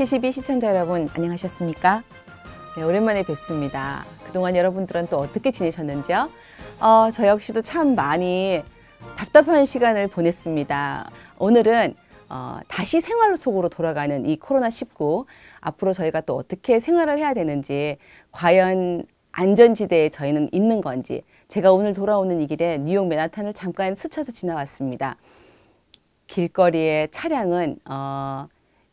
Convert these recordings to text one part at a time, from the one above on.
KCB 시청자 여러분 안녕하셨습니까? 네, 오랜만에 뵙습니다. 그동안 여러분들은 또 어떻게 지내셨는지요? 저 역시도 참 많이 답답한 시간을 보냈습니다. 오늘은 다시 생활 속으로 돌아가는 이 코로나19 앞으로 저희가 또 어떻게 생활을 해야 되는지, 과연 안전지대에 저희는 있는 건지, 제가 오늘 돌아오는 이 길에 뉴욕 맨하탄을 잠깐 스쳐서 지나왔습니다. 길거리의 차량은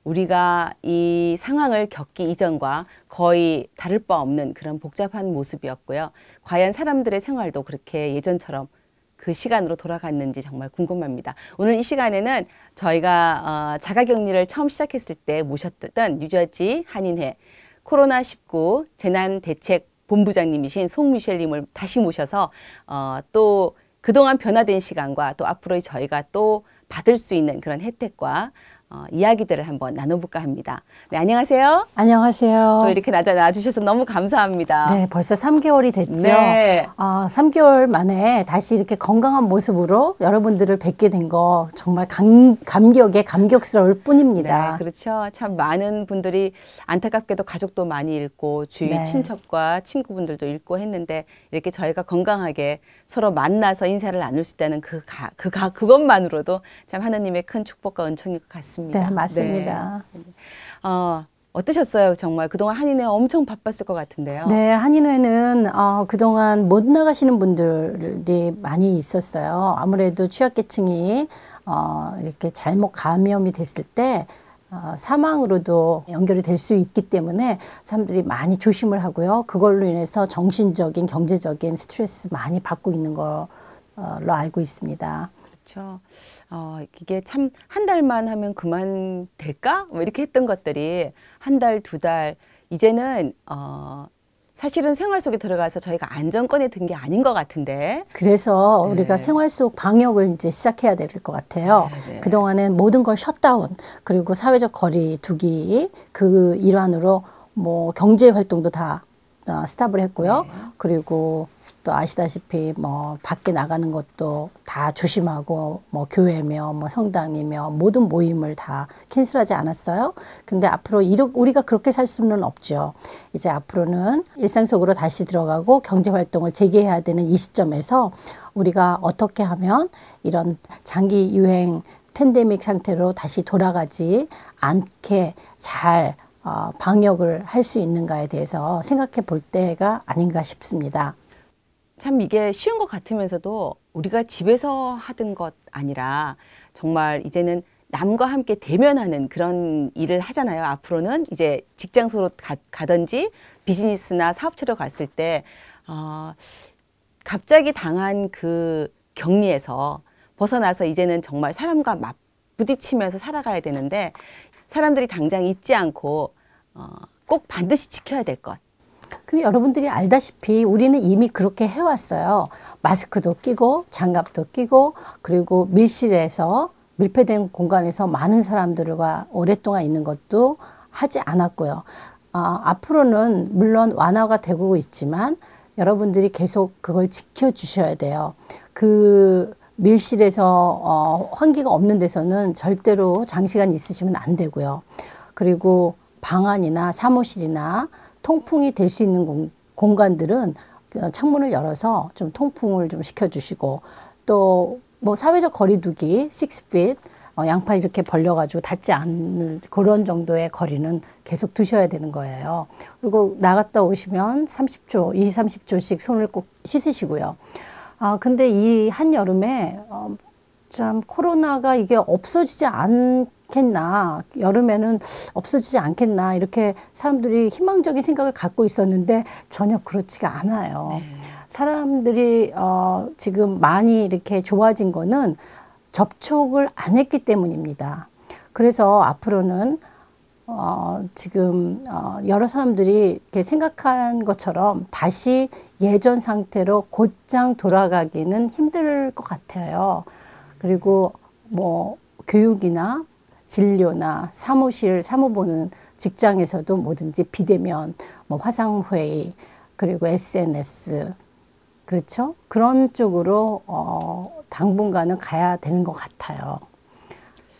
우리가 이 상황을 겪기 이전과 거의 다를 바 없는 그런 복잡한 모습이었고요. 과연 사람들의 생활도 그렇게 예전처럼 그 시간으로 돌아갔는지 정말 궁금합니다. 오늘 이 시간에는 저희가 자가격리를 처음 시작했을 때 모셨던 뉴저지 한인회 코로나19 재난대책본부장님이신 송미셸님을 다시 모셔서 또 그동안 변화된 시간과 또 앞으로 저희가 또 받을 수 있는 그런 혜택과 이야기들을 한번 나눠볼까 합니다. 네, 안녕하세요. 안녕하세요. 또 이렇게 나와주셔서 너무 감사합니다. 네, 벌써 3개월이 됐죠. 네. 3개월 만에 다시 이렇게 건강한 모습으로 여러분들을 뵙게 된 거 정말 감격스러울 뿐입니다. 네, 그렇죠. 참 많은 분들이 안타깝게도 가족도 많이 잃고 주위 네. 친척과 친구분들도 잃고 했는데 이렇게 저희가 건강하게 서로 만나서 인사를 나눌 수 있다는 그것만으로도 참 하나님의 큰 축복과 은총인 것 같습니다. 네, 맞습니다. 네. 어떠셨어요? 정말 그동안 한인회 엄청 바빴을 것 같은데요. 네, 한인회는 그동안 못 나가시는 분들이 많이 있었어요. 아무래도 취약계층이 이렇게 잘못 감염이 됐을 때 사망으로도 연결이 될 수 있기 때문에 사람들이 많이 조심을 하고요. 그걸로 인해서 정신적인, 경제적인 스트레스 많이 받고 있는 걸로 알고 있습니다. 그렇죠. 이게 참 한 달만 하면 그만 될까? 뭐 이렇게 했던 것들이 한 달, 두 달, 이제는 사실은 생활 속에 들어가서 저희가 안정권에 든 게 아닌 것 같은데. 그래서 네. 우리가 생활 속 방역을 이제 시작해야 될 것 같아요. 네. 그동안은 모든 걸 셧다운, 그리고 사회적 거리 두기 그 일환으로 뭐 경제 활동도 다 스탑을 했고요. 네. 그리고 또 아시다시피 뭐 밖에 나가는 것도 다 조심하고 뭐 교회며 뭐 성당이며 모든 모임을 다 캔슬하지 않았어요. 근데 앞으로 우리가 그렇게 살 수는 없죠. 이제 앞으로는 일상 속으로 다시 들어가고 경제 활동을 재개해야 되는 이 시점에서 우리가 어떻게 하면 이런 장기 유행 팬데믹 상태로 다시 돌아가지 않게 잘 방역을 할 수 있는가에 대해서 생각해 볼 때가 아닌가 싶습니다. 참 이게 쉬운 것 같으면서도 우리가 집에서 하던 것 아니라 정말 이제는 남과 함께 대면하는 그런 일을 하잖아요. 앞으로는 이제 직장소로 가든지 비즈니스나 사업체로 갔을 때 갑자기 당한 그 격리에서 벗어나서 이제는 정말 사람과 부딪히면서 살아가야 되는데 사람들이 당장 잊지 않고 꼭 반드시 지켜야 될 것. 그리고 여러분들이 알다시피 우리는 이미 그렇게 해왔어요. 마스크도 끼고 장갑도 끼고 그리고 밀폐된 공간에서 많은 사람들과 오랫동안 있는 것도 하지 않았고요. 앞으로는 물론 완화가 되고 있지만 여러분들이 계속 그걸 지켜주셔야 돼요. 그 밀실에서 환기가 없는 데서는 절대로 장시간 있으시면 안 되고요. 그리고 방 안이나 사무실이나 통풍이 될 수 있는 공간들은 창문을 열어서 좀 통풍을 좀 시켜주시고 또 뭐 사회적 거리두기 6feet 양팔 이렇게 벌려가지고 닿지 않는 그런 정도의 거리는 계속 두셔야 되는 거예요. 그리고 나갔다 오시면 30초, 20-30초씩 손을 꼭 씻으시고요. 근데 이 한여름에 참 코로나가 이게 없어지지 않겠나, 여름에는 없어지지 않겠나 이렇게 사람들이 희망적인 생각을 갖고 있었는데 전혀 그렇지가 않아요. 네. 사람들이 지금 많이 이렇게 좋아진 거는 접촉을 안 했기 때문입니다. 그래서 앞으로는 지금 여러 사람들이 이렇게 생각한 것처럼 다시 예전 상태로 곧장 돌아가기는 힘들 것 같아요. 그리고 뭐 교육이나 진료나 사무실, 사무보는 직장에서도 뭐든지 비대면, 뭐 화상회의, 그리고 SNS, 그렇죠? 그런 쪽으로 당분간은 가야 되는 것 같아요.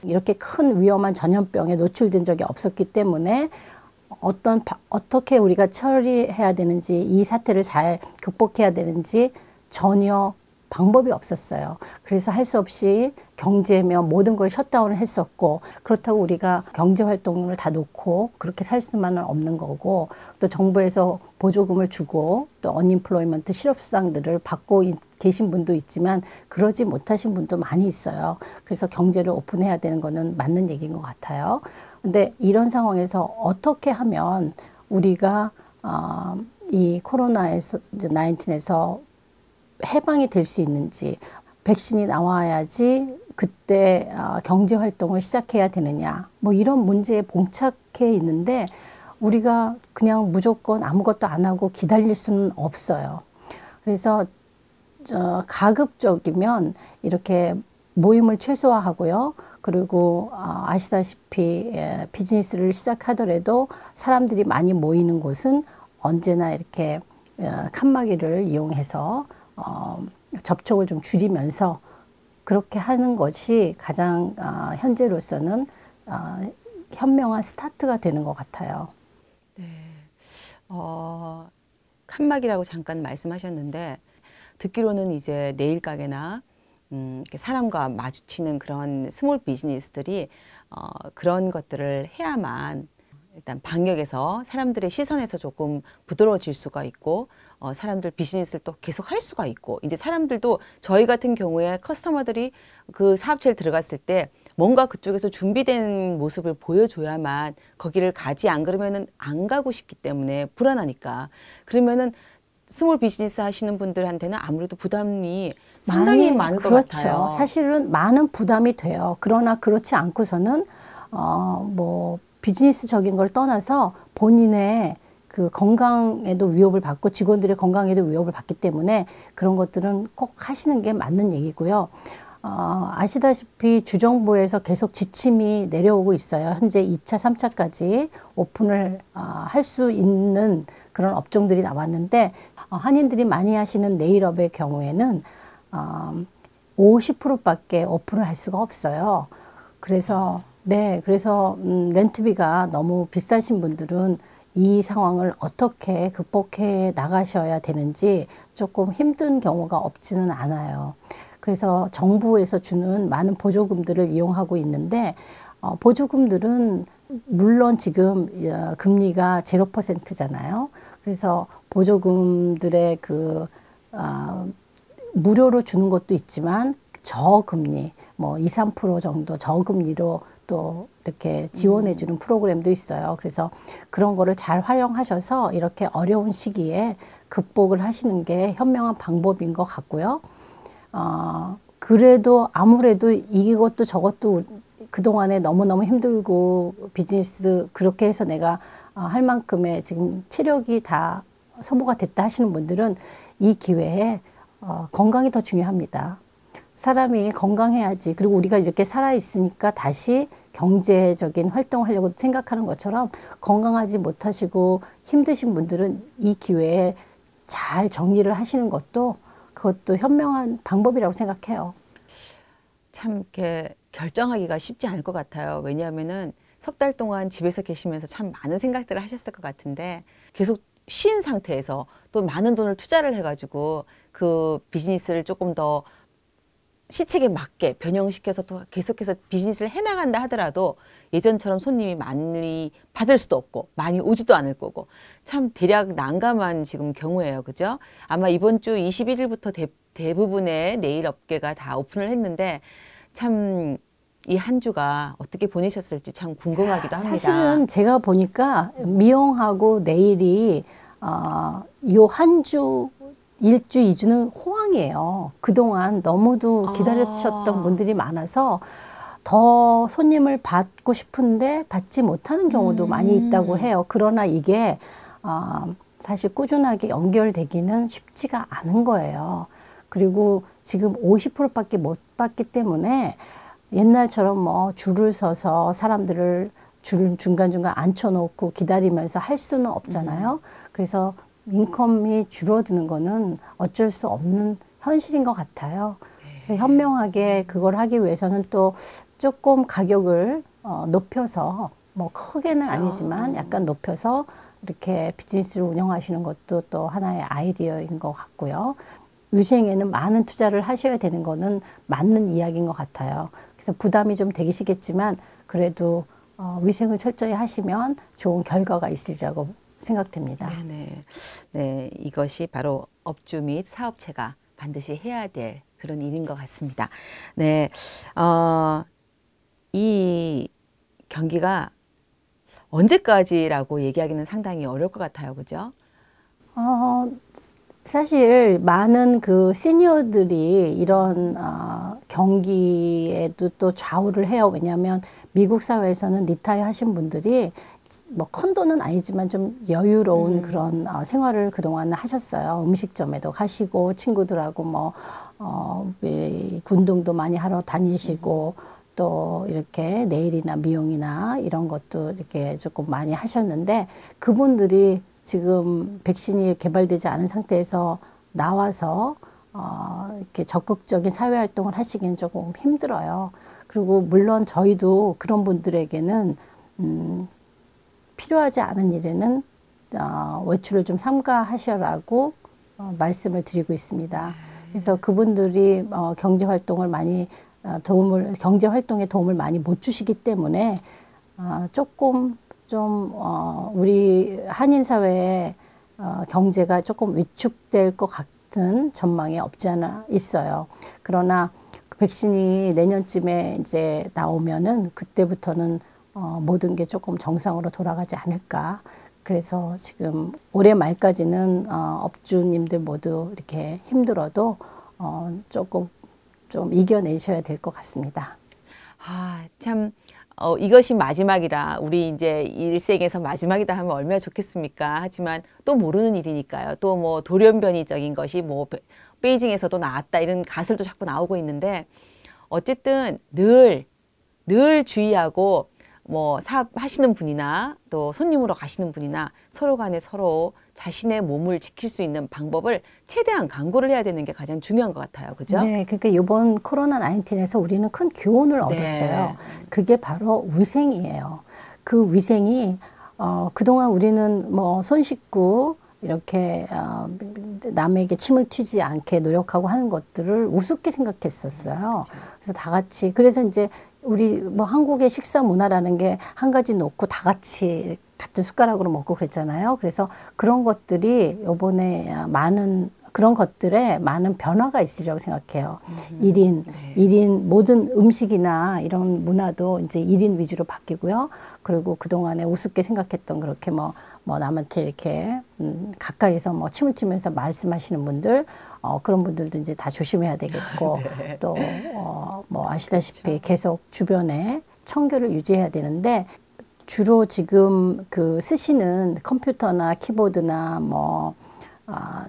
이렇게 큰 위험한 전염병에 노출된 적이 없었기 때문에 어떻게 우리가 처리해야 되는지, 이 사태를 잘 극복해야 되는지 전혀 방법이 없었어요. 그래서 할 수 없이 경제며 모든 걸 셧다운을 했었고, 그렇다고 우리가 경제 활동을 다 놓고 그렇게 살 수만은 없는 거고, 또 정부에서 보조금을 주고 또 언임플로이먼트 실업수당들을 받고 계신 분도 있지만 그러지 못하신 분도 많이 있어요. 그래서 경제를 오픈해야 되는 거는 맞는 얘기인 것 같아요. 근데 이런 상황에서 어떻게 하면 우리가 이 코로나에서 19에서 해방이 될 수 있는지, 백신이 나와야지 그때 경제 활동을 시작해야 되느냐, 뭐 이런 문제에 봉착해 있는데 우리가 그냥 무조건 아무것도 안 하고 기다릴 수는 없어요. 그래서 가급적이면 이렇게 모임을 최소화하고요. 그리고 아시다시피 비즈니스를 시작하더라도 사람들이 많이 모이는 곳은 언제나 이렇게 칸막이를 이용해서 접촉을 좀 줄이면서 그렇게 하는 것이 가장 현재로서는 현명한 스타트가 되는 것 같아요. 네. 칸막이라고 잠깐 말씀하셨는데, 듣기로는 이제 네일 가게나 이렇게 사람과 마주치는 그런 스몰 비즈니스들이 그런 것들을 해야만 일단 방역에서 사람들의 시선에서 조금 부드러워질 수가 있고, 사람들 비즈니스를 또 계속 할 수가 있고, 이제 사람들도 저희 같은 경우에 커스터머들이 그 사업체를 들어갔을 때 뭔가 그쪽에서 준비된 모습을 보여줘야만 거기를 가지, 안 그러면은 안 가고 싶기 때문에 불안하니까. 그러면은 스몰 비즈니스 하시는 분들한테는 아무래도 부담이 상당히 많을 것 같아요. 그렇죠. 사실은 많은 부담이 돼요. 그러나 그렇지 않고서는 뭐 비즈니스적인 걸 떠나서 본인의 그 건강에도 위협을 받고 직원들의 건강에도 위협을 받기 때문에 그런 것들은 꼭 하시는 게 맞는 얘기고요. 아시다시피 주정부에서 계속 지침이 내려오고 있어요. 현재 2차, 3차까지 오픈을 할 수 있는 그런 업종들이 나왔는데, 한인들이 많이 하시는 네일업의 경우에는 50%밖에 오픈을 할 수가 없어요. 그래서 렌트비가 너무 비싸신 분들은 이 상황을 어떻게 극복해 나가셔야 되는지 조금 힘든 경우가 없지는 않아요. 그래서 정부에서 주는 많은 보조금들을 이용하고 있는데, 보조금들은 물론 지금 금리가 0%잖아요. 그래서 보조금들의 무료로 주는 것도 있지만 저금리, 뭐 2, 3% 정도 저금리로 또 이렇게 지원해 주는 프로그램도 있어요. 그래서 그런 거를 잘 활용하셔서 이렇게 어려운 시기에 극복을 하시는 게 현명한 방법인 것 같고요. 그래도 아무래도 이것도 저것도 그동안에 너무너무 힘들고 비즈니스 그렇게 해서 내가 할 만큼의 지금 체력이 다 소모가 됐다 하시는 분들은 이 기회에 건강이 더 중요합니다. 사람이 건강해야지. 그리고 우리가 이렇게 살아있으니까 다시 경제적인 활동을 하려고 생각하는 것처럼, 건강하지 못하시고 힘드신 분들은 이 기회에 잘 정리를 하시는 것도 그것도 현명한 방법이라고 생각해요. 참 이렇게 결정하기가 쉽지 않을 것 같아요. 왜냐하면은 석 달 동안 집에서 계시면서 참 많은 생각들을 하셨을 것 같은데, 계속 쉰 상태에서 또 많은 돈을 투자를 해가지고 그 비즈니스를 조금 더 시책에 맞게 변형시켜서 또 계속해서 비즈니스를 해나간다 하더라도 예전처럼 손님이 많이 받을 수도 없고 많이 오지도 않을 거고, 참 대략 난감한 지금 경우예요. 그죠? 아마 이번 주 21일부터 대부분의 네일 업계가 다 오픈을 했는데, 참 이 한 주가 어떻게 보내셨을지 참 궁금하기도 합니다. 사실은 제가 보니까 미용하고 네일이 요 한 주, 1주, 2주는 호황이에요. 그동안 너무도 기다리셨던 분들이 많아서 더 손님을 받고 싶은데 받지 못하는 경우도 많이 있다고 해요. 그러나 이게 사실 꾸준하게 연결되기는 쉽지가 않은 거예요. 그리고 지금 50%밖에 못 받기 때문에 옛날처럼 뭐 줄을 서서 사람들을 중간중간 앉혀놓고 기다리면서 할 수는 없잖아요. 그래서 인컴이 줄어드는 거는 어쩔 수 없는 현실인 것 같아요. 그래서 현명하게 그걸 하기 위해서는 또 조금 가격을 높여서 뭐 크게는 그렇죠. 아니지만 약간 높여서 이렇게 비즈니스를 운영하시는 것도 또 하나의 아이디어인 것 같고요. 위생에는 많은 투자를 하셔야 되는 거는 맞는 이야기인 것 같아요. 그래서 부담이 좀 되시겠지만 그래도 위생을 철저히 하시면 좋은 결과가 있으리라고 생각됩니다. 네네. 네, 이것이 바로 업주 및 사업체가 반드시 해야 될 그런 일인 것 같습니다. 네, 이 경기가 언제까지라고 얘기하기는 상당히 어려울 것 같아요, 그죠? 사실 많은 그 시니어들이 이런 경기에도 또 좌우를 해요. 왜냐하면 미국 사회에서는 리타이어 하신 분들이 뭐 콘도는 아니지만 좀 여유로운 그런 생활을 그동안 하셨어요. 음식점에도 가시고 친구들하고 뭐 운동도 많이 하러 다니시고 또 이렇게 네일이나 미용이나 이런 것도 이렇게 조금 많이 하셨는데 그분들이 지금 백신이 개발되지 않은 상태에서 나와서 이렇게 적극적인 사회 활동을 하시기는 조금 힘들어요. 그리고 물론 저희도 그런 분들에게는 필요하지 않은 일에는 외출을 좀 삼가하셔라고 말씀을 드리고 있습니다. 그래서 그분들이 경제 활동을 많이 경제 활동에 도움을 많이 못 주시기 때문에 조금 좀 우리 한인 사회의 경제가 조금 위축될 것 같은 전망이 없지 않아 있어요. 그러나 그 백신이 내년쯤에 이제 나오면은 그때부터는 모든 게 조금 정상으로 돌아가지 않을까. 그래서 지금 올해 말까지는 업주님들 모두 이렇게 힘들어도 조금 좀 이겨내셔야 될 것 같습니다. 참 이것이 마지막이라 우리 이제 일생에서 마지막이다 하면 얼마나 좋겠습니까? 하지만 또 모르는 일이니까요. 또 뭐 돌연변이적인 것이 뭐 베이징에서도 나왔다 이런 가설도 자꾸 나오고 있는데 어쨌든 늘 주의하고 뭐 사업하시는 분이나 또 손님으로 가시는 분이나 서로 간에 서로 자신의 몸을 지킬 수 있는 방법을 최대한 강구를 해야 되는 게 가장 중요한 것 같아요. 그죠? 네, 그러니까 이번 코로나 19에서 우리는 큰 교훈을 얻었어요. 그게 바로 위생이에요. 그 위생이 그동안 우리는 뭐 손 씻고 이렇게 남에게 침을 튀지 않게 노력하고 하는 것들을 우습게 생각했었어요. 그래서 다 같이 그래서 이제 우리 뭐 한국의 식사 문화라는 게 한 가지 놓고 다 같이 같은 숟가락으로 먹고 그랬잖아요. 그래서 그런 것들이 요번에 그런 것들에 많은 변화가 있으리라고 생각해요. 1인 모든 음식이나 이런 문화도 이제 1인 위주로 바뀌고요. 그리고 그동안에 우습게 생각했던 그렇게 뭐 남한테 이렇게 가까이서 뭐 침을 튀면서 말씀하시는 분들 그런 분들도 이제 다 조심해야 되겠고 또 뭐 아시다시피 그렇죠. 계속 주변에 청결을 유지해야 되는데 주로 지금 그 쓰시는 컴퓨터나 키보드나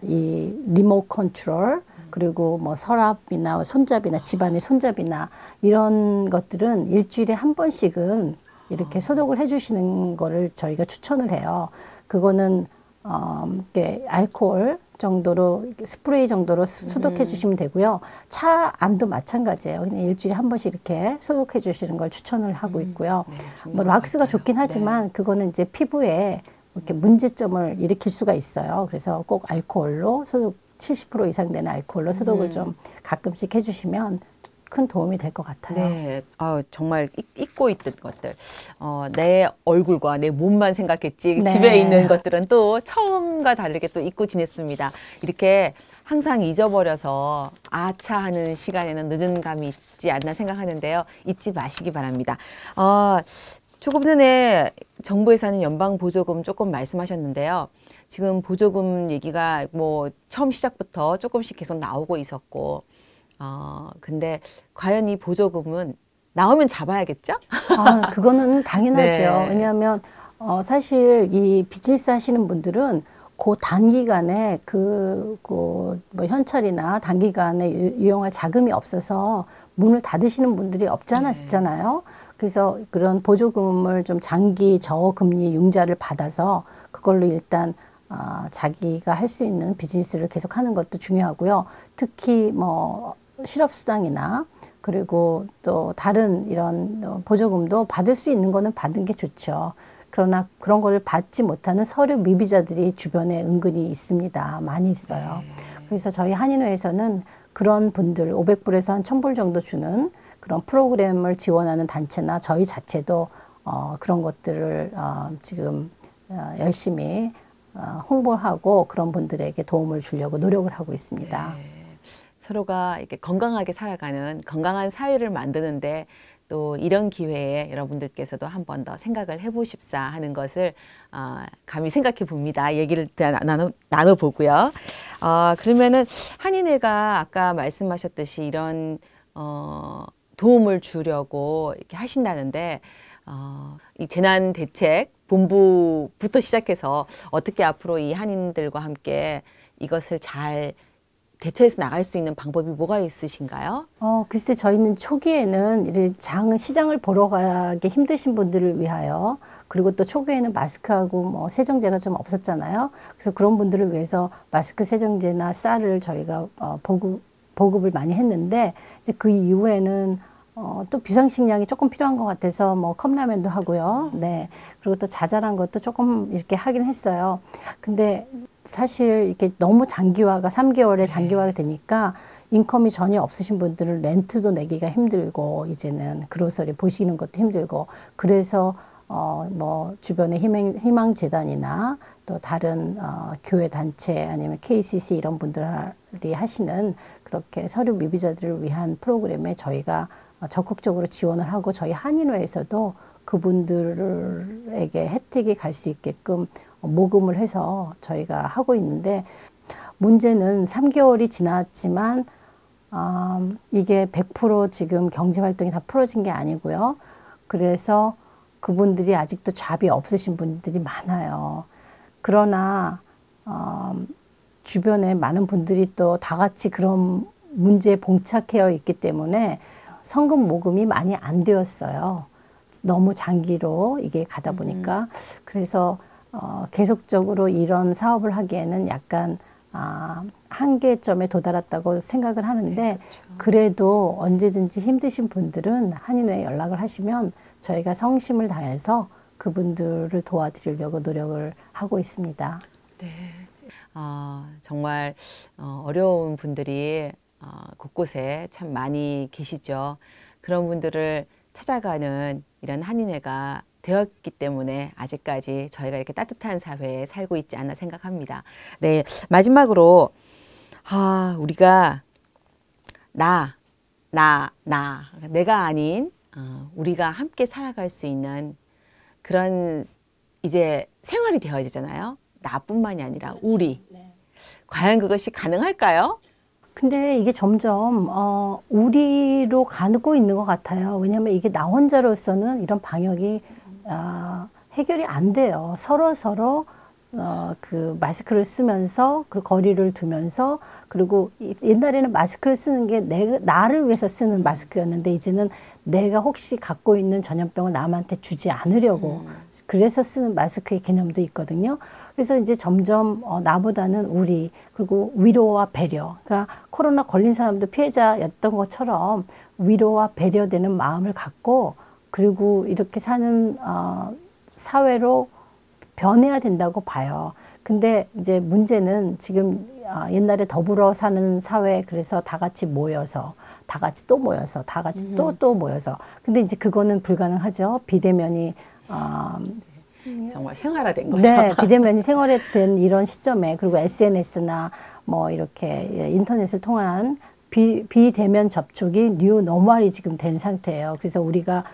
이 리모트 컨트롤 그리고 뭐 서랍이나 손잡이나 집안의 손잡이나 이런 것들은 일주일에 한 번씩은 이렇게 소독을 해주시는 거를 저희가 추천을 해요. 그거는 이렇게 알코올 정도로 스프레이 정도로 소독해 주시면 되고요. 차 안도 마찬가지예요. 그냥 일주일에 한 번씩 이렇게 소독해 주시는 걸 추천을 하고 있고요. 뭐 락스가 좋긴 하지만 그거는 이제 피부에 이렇게 문제점을 일으킬 수가 있어요. 그래서 꼭 알코올로 소독 70% 이상 되는 알코올로 소독을 좀 가끔씩 해주시면 큰 도움이 될 것 같아요. 네, 정말 잊고 있던 것들, 내 얼굴과 내 몸만 생각했지 네. 집에 있는 것들은 또 처음과 다르게 또 잊고 지냈습니다. 이렇게 항상 잊어버려서 아차하는 시간에는 늦은 감이 있지 않나 생각하는데요. 잊지 마시기 바랍니다. 조금 전에 정부에서 하는 연방보조금 조금 말씀하셨는데요. 지금 보조금 얘기가 뭐 처음 시작부터 조금씩 계속 나오고 있었고, 근데 과연 이 보조금은 나오면 잡아야겠죠? 그거는 당연하죠. 네. 왜냐하면 사실 이 비즈니스 하시는 분들은 그 단기간에 뭐 현찰이나 단기간에 이용할 자금이 없어서 문을 닫으시는 분들이 없지 않아 있잖아요. 그래서 그런 보조금을 좀 장기 저금리 융자를 받아서 그걸로 일단 자기가 할 수 있는 비즈니스를 계속하는 것도 중요하고요. 특히 뭐 실업수당이나 그리고 또 다른 이런 보조금도 받을 수 있는 거는 받는 게 좋죠. 그러나 그런 걸 받지 못하는 서류 미비자들이 주변에 은근히 있습니다. 많이 있어요. 그래서 저희 한인회에서는 그런 분들 500불에서 한 1000불 정도 주는 그런 프로그램을 지원하는 단체나 저희 자체도 그런 것들을 지금 열심히 홍보하고 그런 분들에게 도움을 주려고 노력을 하고 있습니다. 네. 서로가 이렇게 건강하게 살아가는 건강한 사회를 만드는데 또 이런 기회에 여러분들께서도 한 번 더 생각을 해보십사 하는 것을 감히 생각해 봅니다. 얘기를 나눠보고요. 그러면은 한인회가 아까 말씀하셨듯이 이런 도움을 주려고 이렇게 하신다는데 이 재난대책 본부부터 시작해서 어떻게 앞으로 이 한인들과 함께 이것을 잘 대처해서 나갈 수 있는 방법이 뭐가 있으신가요? 글쎄 저희는 초기에는 시장을 보러 가기 힘드신 분들을 위하여 그리고 또 초기에는 마스크하고 뭐 세정제가 좀 없었잖아요. 그래서 그런 분들을 위해서 마스크, 세정제나 쌀을 저희가 보급을 많이 했는데 이제 그 이후에는 또 비상식량이 조금 필요한 것 같아서 뭐 컵라면도 하고요. 네. 그리고 또 자잘한 것도 조금 이렇게 하긴 했어요. 근데 사실 이렇게 너무 장기화가 3개월에 장기화가 되니까 인컴이 전혀 없으신 분들은 렌트도 내기가 힘들고 이제는 그로서리 보시는 것도 힘들고 그래서 뭐 주변의 희망재단이나 또 다른 교회 단체 아니면 KCC 이런 분들이 하시는 그렇게 서류 미비자들을 위한 프로그램에 저희가 적극적으로 지원을 하고 저희 한인회에서도 그분들에게 혜택이 갈 수 있게끔 모금을 해서 저희가 하고 있는데 문제는 3개월이 지났지만 이게 100% 지금 경제활동이 다 풀어진 게 아니고요. 그래서 그분들이 아직도 잡이 없으신 분들이 많아요. 그러나 주변에 많은 분들이 또 다 같이 그런 문제에 봉착해 있기 때문에 성금 모금이 많이 안 되었어요. 너무 장기로 이게 가다 보니까. 그래서 계속적으로 이런 사업을 하기에는 약간 한계점에 도달했다고 생각을 하는데 네, 그렇죠. 그래도 언제든지 힘드신 분들은 한인회에 연락을 하시면 저희가 성심을 다해서 그분들을 도와드리려고 노력을 하고 있습니다. 네. 정말 어려운 분들이 곳곳에 참 많이 계시죠. 그런 분들을 찾아가는 이런 한인회가 되었기 때문에 아직까지 저희가 이렇게 따뜻한 사회에 살고 있지 않나 생각합니다. 네, 마지막으로 우리가 내가 아닌 우리가 함께 살아갈 수 있는 그런 이제 생활이 되어야 되잖아요. 나뿐만이 아니라 우리. 네. 과연 그것이 가능할까요? 근데 이게 점점 우리로 가고 있는 것 같아요. 왜냐하면 이게 나 혼자로서는 이런 방역이 해결이 안 돼요. 서로 그 마스크를 쓰면서 그 거리를 두면서 그리고 옛날에는 마스크를 쓰는 게 나를 위해서 쓰는 마스크였는데 이제는 내가 혹시 갖고 있는 전염병을 남한테 주지 않으려고 그래서 쓰는 마스크의 개념도 있거든요. 그래서 이제 점점 나보다는 우리 그리고 위로와 배려 그러니까 코로나 걸린 사람도 피해자였던 것처럼 위로와 배려되는 마음을 갖고 그리고 이렇게 사는 사회로 변해야 된다고 봐요. 근데 이제 문제는 지금 옛날에 더불어 사는 사회 그래서 다 같이 모여서 다 같이 또 모여서 다 같이 또 모여서 근데 이제 그거는 불가능하죠. 비대면이 정말 생활화된 거죠. 네, 비대면이 생활화된 이런 시점에 그리고 SNS나 뭐 이렇게 인터넷을 통한 비대면 접촉이 뉴 노멀이 지금 된 상태예요. 그래서 우리가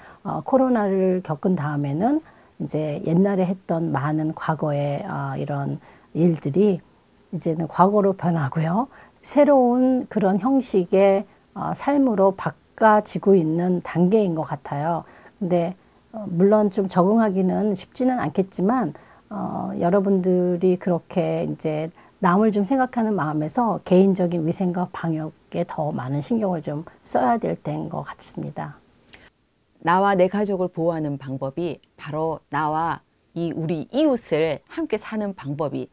코로나를 겪은 다음에는 이제 옛날에 했던 많은 과거의 이런 일들이 이제는 과거로 변하고요. 새로운 그런 형식의 삶으로 바꿔지고 있는 단계인 것 같아요. 근데 물론 좀 적응하기는 쉽지는 않겠지만 여러분들이 그렇게 이제 남을 좀 생각하는 마음에서 개인적인 위생과 방역에 더 많은 신경을 좀 써야 될 때인 것 같습니다. 나와 내 가족을 보호하는 방법이 바로 나와 우리 이웃을 함께 사는 방법이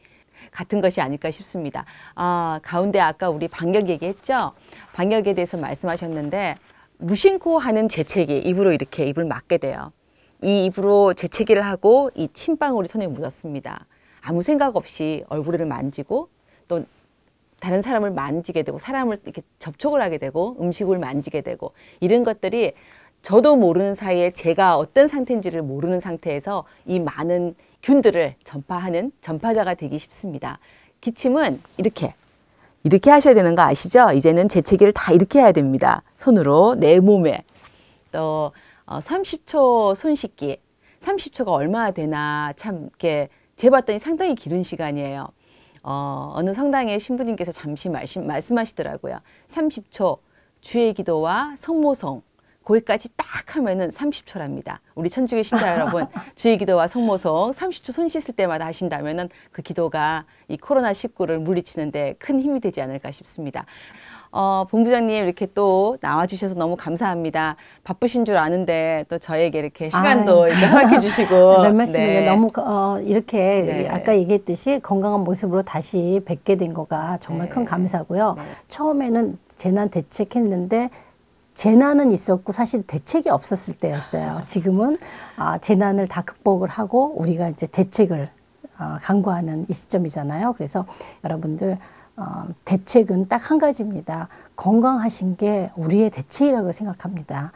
같은 것이 아닐까 싶습니다. 가운데 아까 우리 방역 얘기했죠? 방역에 대해서 말씀하셨는데 무심코 하는 재채기, 입으로 이렇게 입을 막게 돼요. 이 입으로 재채기를 하고 이 침방울이 손에 묻었습니다. 아무 생각 없이 얼굴을 만지고 또 다른 사람을 만지게 되고 사람을 이렇게 접촉을 하게 되고 음식을 만지게 되고 이런 것들이 저도 모르는 사이에 제가 어떤 상태인지를 모르는 상태에서 이 많은 균들을 전파하는 전파자가 되기 쉽습니다. 기침은 이렇게 하셔야 되는 거 아시죠? 이제는 재채기를 다 이렇게 해야 됩니다. 손으로 내 몸에. 또 30초 손 씻기. 30초가 얼마나 되나 참 이렇게 재봤더니 상당히 길은 시간이에요. 어느 성당의 신부님께서 잠시 말씀하시더라고요. 30초 주의 기도와 성모송 거기까지 딱 하면은 30초랍니다. 우리 천주교 신자 여러분, 주의 기도와 성모송 30초 손 씻을 때마다 하신다면은 그 기도가 이 코로나19를 물리치는데 큰 힘이 되지 않을까 싶습니다. 본부장님 이렇게 또 나와주셔서 너무 감사합니다. 바쁘신 줄 아는데 또 저에게 이렇게 시간도 이렇게 허락해 주시고. 별 말씀이요. 네. 너무 이렇게 네. 아까 얘기했듯이 건강한 모습으로 다시 뵙게 된 거가 정말 네. 큰 감사고요. 네. 처음에는 재난 대책했는데 재난은 있었고 사실 대책이 없었을 때였어요. 지금은 재난을 다 극복을 하고 우리가 이제 대책을 강구하는 이 시점이잖아요. 그래서 여러분들 대책은 딱 한 가지입니다. 건강하신 게 우리의 대책이라고 생각합니다.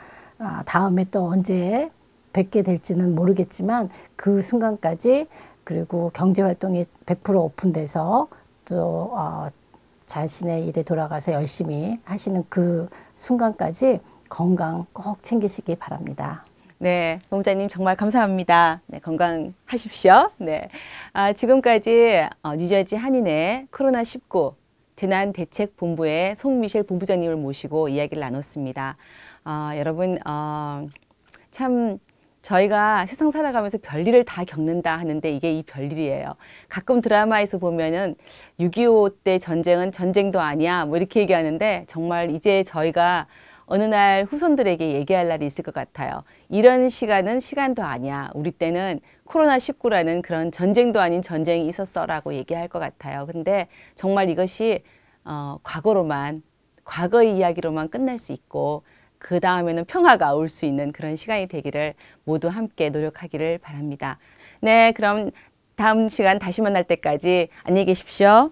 다음에 또 언제 뵙게 될지는 모르겠지만 그 순간까지 그리고 경제활동이 100% 오픈돼서 또 자신의 일에 돌아가서 열심히 하시는 그 순간까지 건강 꼭 챙기시기 바랍니다. 네, 본부장님 정말 감사합니다. 네, 건강하십시오. 네, 지금까지 뉴저지 한인의 코로나19 재난대책본부의 송미셸 본부장님을 모시고 이야기를 나눴습니다. 여러분 참 저희가 세상 살아가면서 별일을 다 겪는다 하는데 이게 이 별일이에요. 가끔 드라마에서 보면은 6.25 때 전쟁은 전쟁도 아니야 뭐 이렇게 얘기하는데 정말 이제 저희가 어느 날 후손들에게 얘기할 날이 있을 것 같아요. 이런 시간은 시간도 아니야. 우리 때는 코로나19라는 그런 전쟁도 아닌 전쟁이 있었어라고 얘기할 것 같아요. 근데 정말 이것이 과거의 이야기로만 끝날 수 있고 그 다음에는 평화가 올 수 있는 그런 시간이 되기를 모두 함께 노력하기를 바랍니다. 네, 그럼 다음 시간 다시 만날 때까지 안녕히 계십시오.